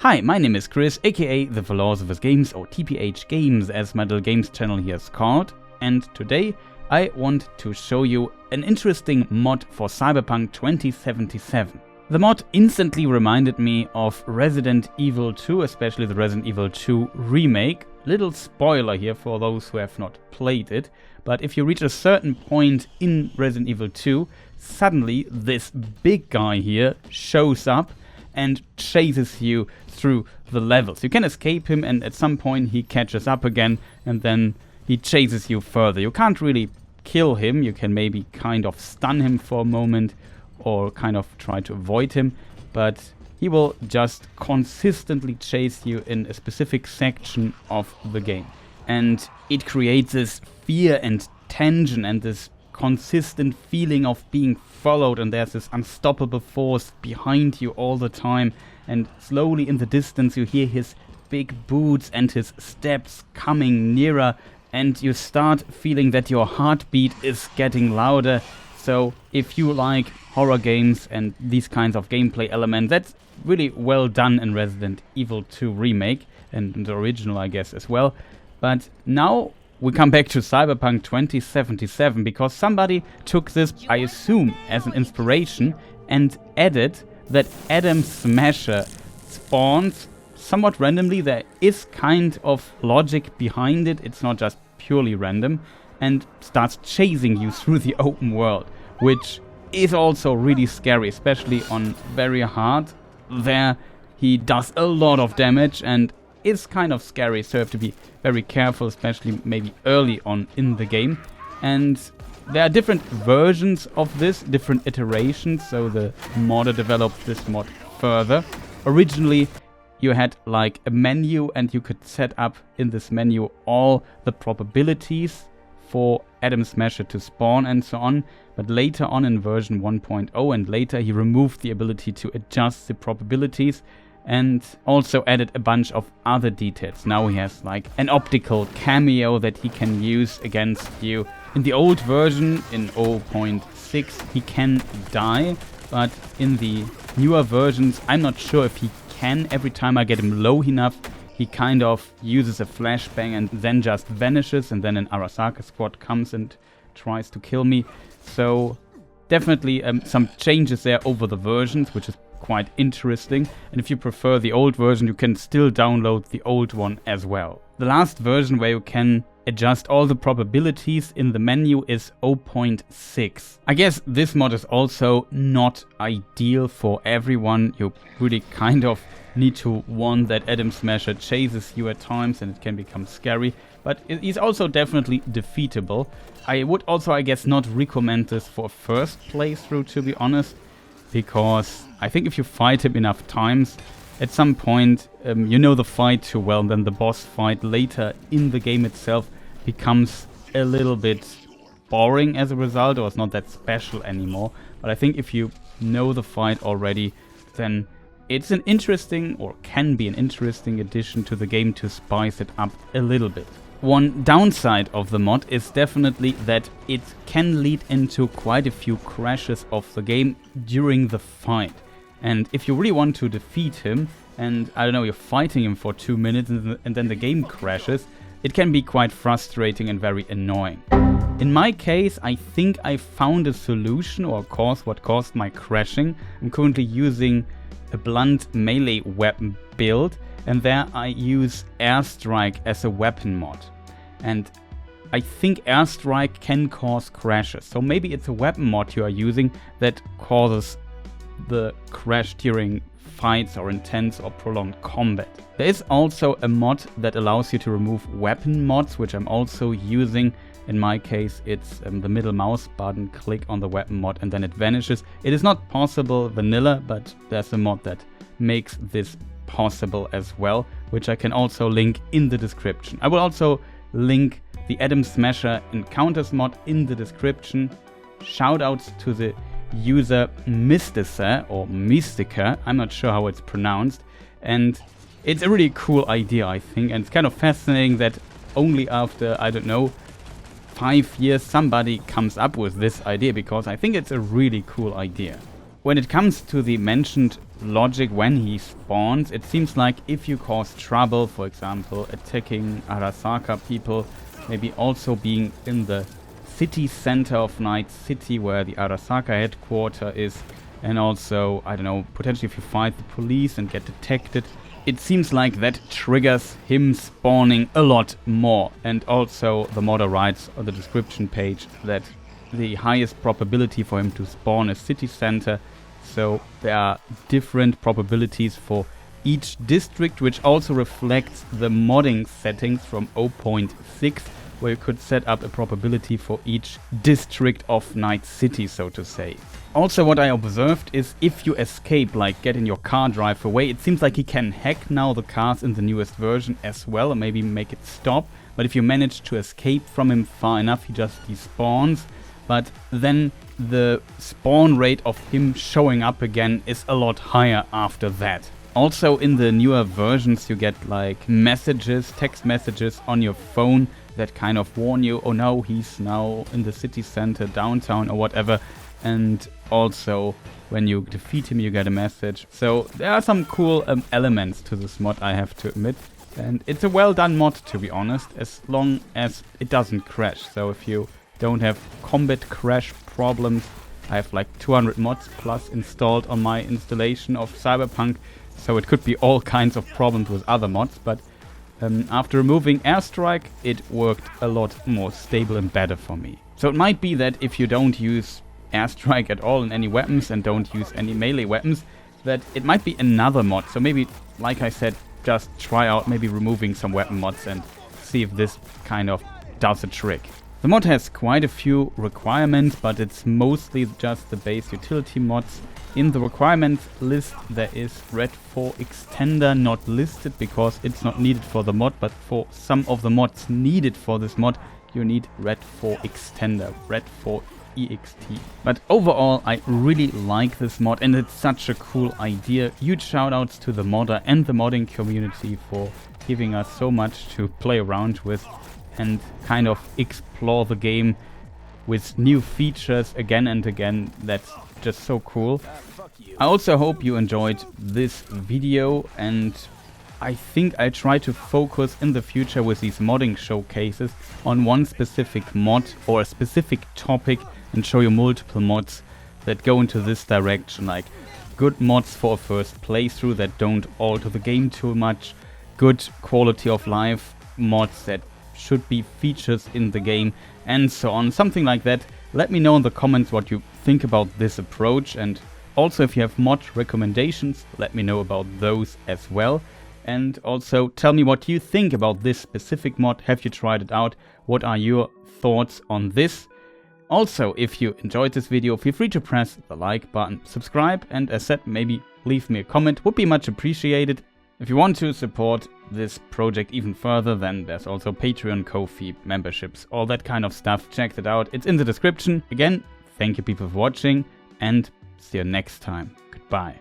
Hi, my name is Chris, aka The Philosopher's Games, or TPH Games as my little games channel here is called, and today I want to show you an interesting mod for Cyberpunk 2077. The mod instantly reminded me of Resident Evil 2, especially the Resident Evil 2 remake. Little spoiler here for those who have not played it, but if you reach a certain point in Resident Evil 2, suddenly this big guy here shows up and chases you through the levels. You can escape him, and at some point he catches up again and then he chases you further. You can't really kill him, you can maybe kind of stun him for a moment or kind of try to avoid him, but he will just consistently chase you in a specific section of the game. And it creates this fear and tension and this consistent feeling of being followed, and there's this unstoppable force behind you all the time, and slowly in the distance you hear his big boots and his steps coming nearer, and you start feeling that your heartbeat is getting louder. So if you like horror games and these kinds of gameplay elements, that's really well done in Resident Evil 2 remake and the original, I guess, as well. But now we come back to Cyberpunk 2077 because somebody took this, I assume, as an inspiration and added that Adam Smasher spawns somewhat randomly. There is kind of logic behind it, it's not just purely random, and starts chasing you through the open world, which is also really scary, especially on very hard. There he does a lot of damage and is kind of scary, so you have to be very careful, especially maybe early on in the game. And there are different versions of this, different iterations, so the modder developed this mod further. Originally you had like a menu and you could set up in this menu all the probabilities for Adam Smasher to spawn and so on, but later on in version 1.0 and later he removed the ability to adjust the probabilities and also added a bunch of other details. Now he has like an optical cameo that he can use against you. In the old version, in 0.6, he can die, but in the newer versions, I'm not sure if he can. Every time I get him low enough, he kind of uses a flashbang and then just vanishes, and then an Arasaka squad comes and tries to kill me. So definitely some changes there over the versions, which is quite interesting, and if you prefer the old version you can still download the old one as well. The last version where you can adjust all the probabilities in the menu is 0.6. I guess this mod is also not ideal for everyone. You really kind of need to warn that Adam Smasher chases you at times and it can become scary, but he's also definitely defeatable. I would also, I guess, not recommend this for a first playthrough, to be honest, because I think if you fight him enough times, at some point you know the fight too well, and then the boss fight later in the game itself becomes a little bit boring as a result, or it's not that special anymore. But I think if you know the fight already, then it's an interesting, or can be an interesting addition to the game to spice it up a little bit. One downside of the mod is definitely that it can lead into quite a few crashes of the game during the fight. And if you really want to defeat him, and I don't know, you're fighting him for 2 minutes and then the game crashes, it can be quite frustrating and very annoying. In my case, I think I found a solution, or what caused my crashing. I'm currently using a blunt melee weapon build, and there I use airstrike as a weapon mod. And I think airstrike can cause crashes, so maybe it's a weapon mod you are using that causes the crash during fights or intense or prolonged combat. There is also a mod that allows you to remove weapon mods, which I'm also using. In my case, it's the middle mouse button, click on the weapon mod and then it vanishes. It is not possible vanilla, but there's a mod that makes this possible as well, which I can also link in the description. I will also link the Adam Smasher Encounters mod in the description. Shoutouts to the user Mystica, or Mystica, I'm not sure how it's pronounced, and it's a really cool idea, I think, and it's kind of fascinating that only after, I don't know, 5 years somebody comes up with this idea, because I think it's a really cool idea. when it comes to the mentioned logic when he spawns, it seems like if you cause trouble, for example, attacking Arasaka people, maybe also being in the city center of Night City where the Arasaka headquarters is, and also, I don't know, potentially if you fight the police and get detected, it seems like that triggers him spawning a lot more. And also the modder writes on the description page that the highest probability for him to spawn is city center, so there are different probabilities for each district, which also reflects the modding settings from 0.6, where you could set up a probability for each district of Night City, so to say. Also, what I observed is if you escape, like get in your car, drive away, it seems like he can hack now the cars in the newest version as well, and maybe make it stop. But if you manage to escape from him far enough, he just despawns. But then the spawn rate of him showing up again is a lot higher after that. Also in the newer versions you get like messages, text messages on your phone that kind of warn you, oh no, he's now in the city center, downtown or whatever. And also when you defeat him you get a message. So there are some cool elements to this mod, I have to admit. And it's a well done mod, to be honest, as long as it doesn't crash. So if you don't have combat crash problems, I have like 200 mods plus installed on my installation of Cyberpunk, so it could be all kinds of problems with other mods, but after removing airstrike it worked a lot more stable and better for me. So it might be that if you don't use airstrike at all in any weapons and don't use any melee weapons, that it might be another mod. So maybe, like I said, just try out maybe removing some weapon mods and see if this kind of does a trick. The mod has quite a few requirements, but it's mostly just the base utility mods. In the requirements list there is Red 4 extender not listed because it's not needed for the mod, but for some of the mods needed for this mod you need Red 4 extender, Red 4 EXT. But overall I really like this mod and it's such a cool idea. Huge shoutouts to the modder and the modding community for giving us so much to play around with and kind of explore the game with new features again and again. That's just so cool. I also hope you enjoyed this video, and I think I try to focus in the future with these modding showcases on one specific mod or a specific topic and show you multiple mods that go into this direction, like good mods for a first playthrough that don't alter the game too much, good quality of life mods that should be features in the game, and so on, something like that. Let me know in the comments what you think about this approach, and also if you have mod recommendations, let me know about those as well. And also tell me what you think about this specific mod. Have you tried it out? What are your thoughts on this? Also, if you enjoyed this video, feel free to press the like button, subscribe, and as said, maybe leave me a comment, would be much appreciated. If you want to support this project even further, then there's also Patreon, Ko-fi, memberships, all that kind of stuff. Check it out, it's in the description. Again, thank you people for watching, and see you next time. Goodbye.